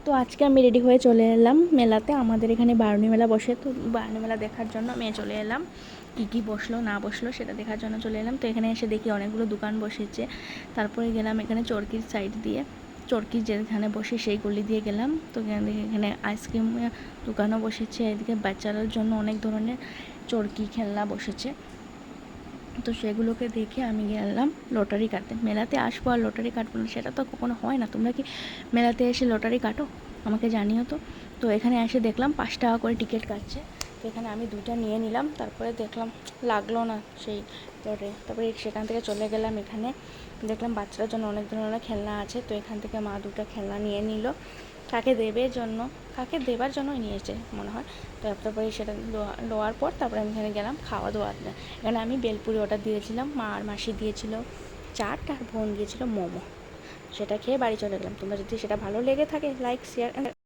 তো আজকে আমি রেডি হয়ে চলে এলাম মেলাতে। আমাদের এখানে বারুণী মেলা বসে, তো বারুণী মেলা দেখার জন্য আমি চলে এলাম। কী বসলো না বসলো সেটা দেখার জন্য চলে এলাম। তো এখানে এসে দেখি অনেকগুলো দোকান বসেছে। তারপরে গেলাম এখানে চরকির সাইড দিয়ে, চরকি যেখানে বসে সেই গলি দিয়ে গেলাম। তো এখানে আইসক্রিম দোকানও বসেছে, এদিকে বাচ্চাদের জন্য অনেক ধরনের চরকি খেলনা বসেছে। তো সেগুলোকে দেখে আমি গেলাম লটারি কাটতে। মেলাতে আসবো আর লটারি কাটবো না, সেটা তো কখনো হয় না। তোমরা কি মেলাতে এসে লটারি কাটো? আমাকে জানিও তো। তো এখানে এসে দেখলাম 5 টাকা করে টিকিট কাটছে। তো এখানে আমি 2টা নিয়ে নিলাম। তারপরে দেখলাম লাগলো না সেই লটারি। তারপরে সেখান থেকে চলে গেলাম। এখানে দেখলাম বাচ্চাদের জন্য অনেক ধরনের খেলনা আছে। তো এখান থেকে মা 2টা খেলনা নিয়ে নিল, কাকে দেবার জন্যই নিয়েছে মনে হয়। তো তারপরে সেটা লওয়ার পর তারপরে আমি এখানে গেলাম খাওয়া দাওয়াতে। এখানে আমি বেলপুরি অর্ডার দিয়েছিলাম, মা আর মাসি দিয়েছিল চাট, আর বোন দিয়েছিল মোমো। সেটা খেয়ে বাড়ি চলে গেলাম। তোমরা যদি সেটা ভালো লেগে থাকে, লাইক শেয়ার